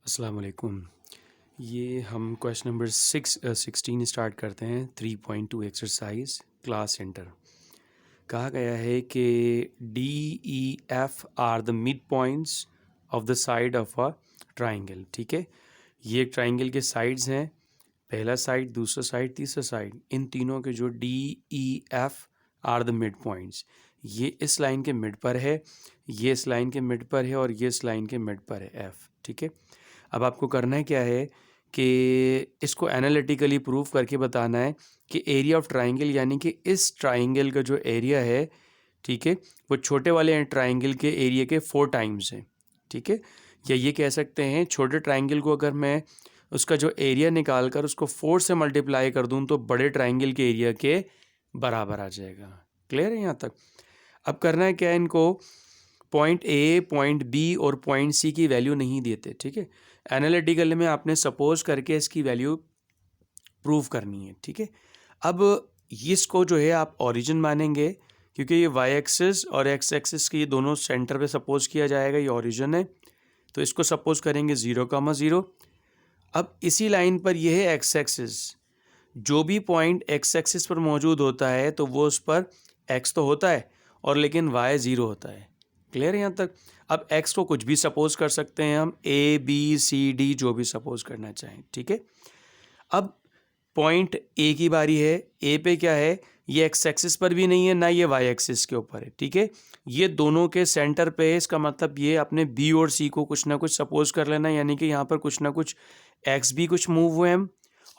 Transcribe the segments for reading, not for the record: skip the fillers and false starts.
अस्सलाम वालेकुम। ये हम क्वेश्चन नंबर 16 स्टार्ट करते हैं। 3.2 एक्सरसाइज क्लास सेंटर। कहा गया है कि D E F R the mid points of the side of a triangle. ठीक है, ये एक ट्राइंगल के साइड्स हैं, पहला साइड, दूसरा साइड, तीसरा साइड। इन तीनों के जो D E F R the mid points, ये इस लाइन के मिड पर है, ये इस लाइन के मिड पर है और ये इस लाइन के मिड पर है एफ। ठीक है, अब आपको करना है क्या है कि इसको एनालिटिकली प्रूव करके बताना है कि एरिया ऑफ ट्राइंगल यानी कि इस ट्राइंगल का जो एरिया है, ठीक है, वो छोटे वाले ट्राइंगल के एरिया के 4 टाइम्स है। ठीक है, या ये कह सकते हैं छोटे ट्राइंगल को अगर मैं उसका जो एरिया निकाल कर उसको 4 से मल्टीप्लाई कर दूं तो बड़े ट्राइंगल के एरिया के बराबर आ जाएगा। क्लियर है यहाँ तक? अब करना है क्या है, इनको पॉइंट ए, पॉइंट बी और पॉइंट सी की वैल्यू नहीं देते। ठीक है, एनालिटिकल में आपने सपोज करके इसकी वैल्यू प्रूव करनी है। ठीक है, अब इसको जो है आप ओरिजिन मानेंगे क्योंकि ये वाई एक्सिस और एक्स एक्सिस के ये दोनों सेंटर पे सपोज किया जाएगा, ये ओरिजिन है, तो इसको सपोज करेंगे 0,0। अब इसी लाइन पर यह है एक्स एक्सिस, जो भी पॉइंट एक्स एक्सिस पर मौजूद होता है तो वो उस पर एक्स तो होता है और लेकिन वाई 0 होता है। क्लियर है यहाँ तक? अब एक्स को कुछ भी सपोज कर सकते हैं हम, ए बी सी डी, जो भी सपोज करना चाहें। ठीक है, अब पॉइंट ए की बारी है। ए पे क्या है, ये एक्स एक्सिस पर भी नहीं है ना ये वाई एक्सिस के ऊपर है। ठीक है, ये दोनों के सेंटर पे है, इसका मतलब ये अपने बी और सी को कुछ ना कुछ सपोज कर लेना, यानी कि यहाँ पर कुछ ना कुछ एक्स भी कुछ मूव हुए हम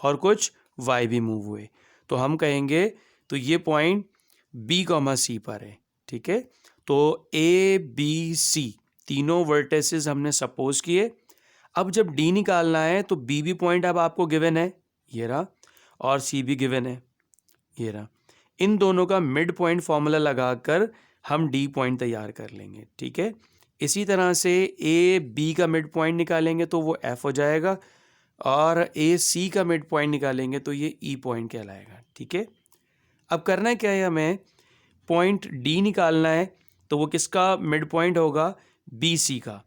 और कुछ वाई भी मूव हुए, तो हम कहेंगे तो ये पॉइंट बी कॉमा सी पर है। ठीक है, तो ए बी सी तीनों वर्टेसेस हमने सपोज किए। अब जब डी निकालना है तो बी भी पॉइंट अब आपको गिवन है, ये रहा, और सी भी गिवन है, ये रहा। इन दोनों का मिड पॉइंट फॉर्मूला लगाकर हम डी पॉइंट तैयार कर लेंगे। ठीक है, इसी तरह से ए बी का मिड पॉइंट निकालेंगे तो वो एफ हो जाएगा और ए सी का मिड पॉइंट निकालेंगे तो ये ई पॉइंट कहलाएगा। ठीक है, अब करना क्या है, हमें पॉइंट डी निकालना है, तो वो किसका मिड पॉइंट होगा, बी सी का।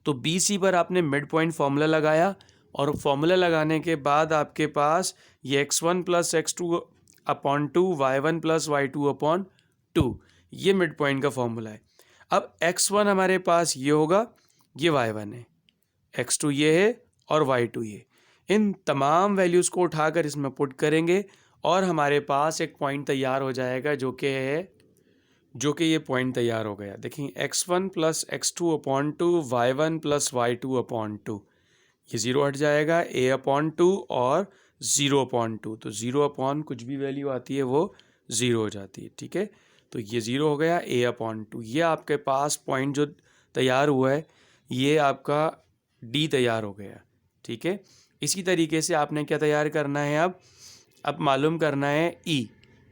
तो बी सी पर आपने मिड पॉइंट फॉर्मूला लगाया और फॉर्मूला लगाने के बाद आपके पास ये x1 plus x2 upon 2, y1 plus y2 upon 2, ये मिड पॉइंट का फॉर्मूला है। अब x1 हमारे पास ये होगा, ये y1 है, x2 ये है और y2 ये। इन तमाम वैल्यूज़ को उठाकर इसमें पुट करेंगे और हमारे पास एक पॉइंट तैयार हो जाएगा जो कि ये पॉइंट तैयार हो गया। देखिए x1 plus x2 upon 2, y1 plus y2 upon 2, ये 0 हट जाएगा, a अपॉन 2 और 0 अपॉन 2, तो 0 अपॉन कुछ भी वैल्यू आती है वो 0 हो जाती है। ठीक है, तो ये 0 हो गया, a अपॉन 2। ये आपके पास पॉइंट जो तैयार हुआ है ये आपका d तैयार हो गया। ठीक है, इसी तरीके से आपने क्या तैयार करना है, अब मालूम करना है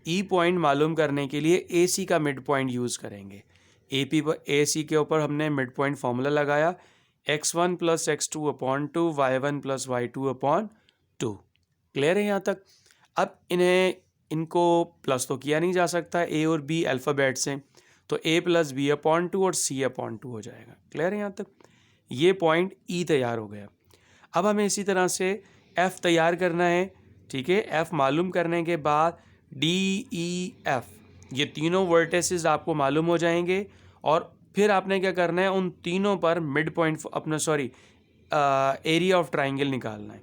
ई पॉइंट मालूम करने के लिए ए सी का मिड पॉइंट यूज़ करेंगे। ए सी के ऊपर हमने मिड पॉइंट फॉर्मूला लगाया, x1 plus x2 upon 2, y1 plus y2 upon 2। Clear है यहाँ तक? अब इनको प्लस तो किया नहीं जा सकता, ए और बी अल्फ़ाबेट से, तो a प्लस बी अपॉन 2 और c अपॉन 2 हो जाएगा। क्लियर है यहाँ तक? ये पॉइंट ई तैयार हो गया। अब हमें इसी तरह से f तैयार करना है। ठीक है, f मालूम करने के बाद डी ई एफ, ये तीनों वर्टेसेस आपको मालूम हो जाएंगे और फिर आपने क्या करना है, उन तीनों पर मिड पॉइंट अपना एरिया ऑफ ट्राइंगल निकालना है।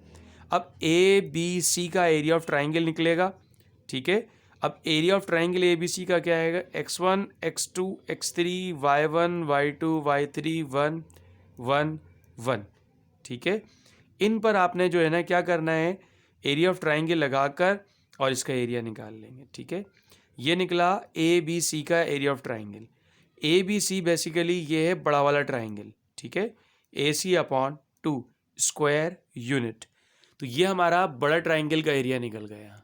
अब ए बी सी का एरिया ऑफ ट्राइंगल निकलेगा। ठीक है, अब area of triangle A B C का क्या आएगा, x1 x2 x3 y1 y2 y3 1 1 1। ठीक है, इन पर आपने जो है ना क्या करना है, एरिया ऑफ ट्राइंगल लगाकर और इसका एरिया निकाल लेंगे। ठीक है, ये निकला ए बी सी का area of triangle. A B C basically ये है बड़ा वाला ट्राइंगल। ठीक है, A C upon 2 square unit, तो ये हमारा बड़ा ट्राइंगल का एरिया निकल गया।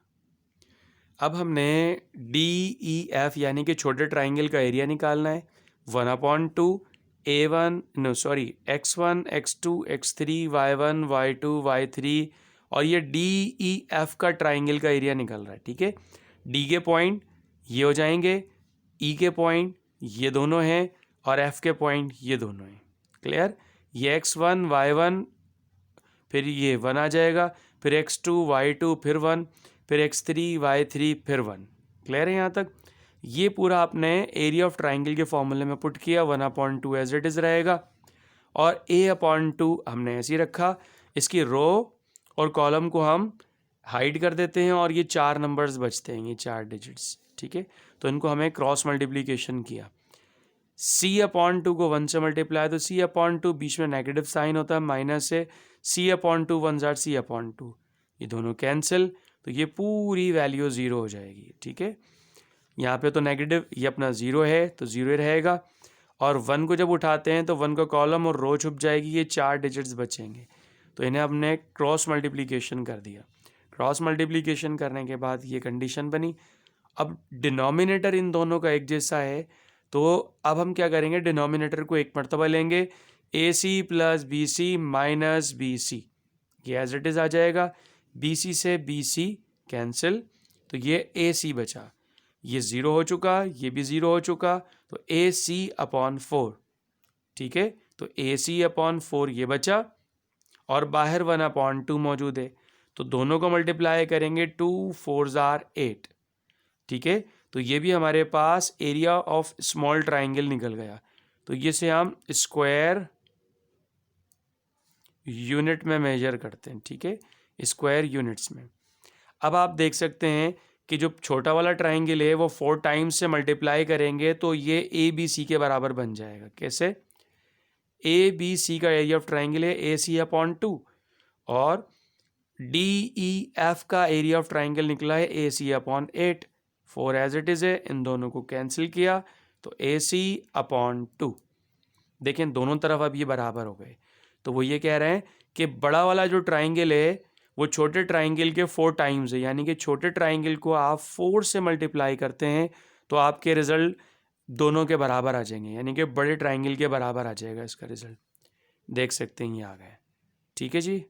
अब हमने डी ई एफ यानी कि छोटे ट्राइंगल का एरिया निकालना है, 1/2 A1 no sorry x1 x2 x3 y1 y2 y3, और ये डी ई एफ का ट्राइंगल का एरिया निकल रहा है। ठीक है, डी के पॉइंट ये हो जाएंगे, ई के पॉइंट ये दोनों हैं और एफ के पॉइंट ये दोनों हैं। क्लियर? ये x1 y1 फिर ये 1 आ जाएगा, फिर x2 y2 फिर 1, फिर x3 y3 फिर 1। क्लियर है यहाँ तक? ये पूरा आपने एरिया ऑफ ट्राइंगल के फॉर्मूले में पुट किया, 1/2 एज इट इज़ रहेगा, और a/2 हमने ऐसे ही रखा। इसकी रो और कॉलम को हम हाइड कर देते हैं और ये 4 नंबर्स बचते हैं, ये 4 डिजिट्स, ठीक है। तो इनको हमें क्रॉस मल्टीप्लीकेशन किया, c/2 को 1 से मल्टीप्लाई, तो c/2 बीच में नेगेटिव साइन होता है माइनस से, c/2 1 जार c/2, ये दोनों कैंसिल, तो ये पूरी वैल्यू 0 हो जाएगी, ठीक है। यहाँ पे तो नेगेटिव, ये अपना 0 है तो 0 ही रहेगा, और 1 को जब उठाते हैं तो 1 का कॉलम और रो छुप जाएगी, ये 4 डिजिट्स बचेंगे। तो इन्हें हमने क्रॉस मल्टीप्लिकेशन कर दिया। क्रॉस मल्टीप्लिकेशन करने के बाद ये कंडीशन बनी। अब डिनोमिनेटर इन दोनों का एक जैसा है, तो अब हम क्या करेंगे, डिनोमिनेटर को एक मरतबा लेंगे, AC + BC - BC, ये एज इट इज़ आ जाएगा। BC से BC कैंसिल, तो ये AC बचा, ये 0 हो चुका, ये भी 0 हो चुका, तो AC/4, ठीक है। तो AC/4 ये बचा, और बाहर 1/2 मौजूद है, तो दोनों को मल्टीप्लाई करेंगे, 2 4 जार 8, ठीक है। तो ये भी हमारे पास एरिया ऑफ स्मॉल ट्राइंगल निकल गया। तो ये से हम स्क्वायर यूनिट में मेजर करते हैं, ठीक है, स्क्वायर यूनिट्स में। अब आप देख सकते हैं कि जो छोटा वाला ट्राइंगल है वो 4 टाइम्स से मल्टीप्लाई करेंगे तो ये ABC के बराबर बन जाएगा। कैसे? ABC का एरिया ऑफ ट्राइंगल है AC/2, और DEF का एरिया ऑफ ट्राइंगल निकला है AC/8, 4 एज इट इज़ है, इन दोनों को कैंसिल किया तो AC/2। देखें दोनों तरफ अब ये बराबर हो गए। तो वो ये कह रहे हैं कि बड़ा वाला जो ट्राइंगल है वो छोटे ट्राइंगल के 4 टाइम्स है, यानी कि छोटे ट्राइंगल को आप 4 से मल्टीप्लाई करते हैं तो आपके रिजल्ट दोनों के बराबर आ जाएंगे, यानी कि बड़े ट्राइंगल के बराबर आ जाएगा इसका रिजल्ट। देख सकते हैं ये आ गया, ठीक है जी।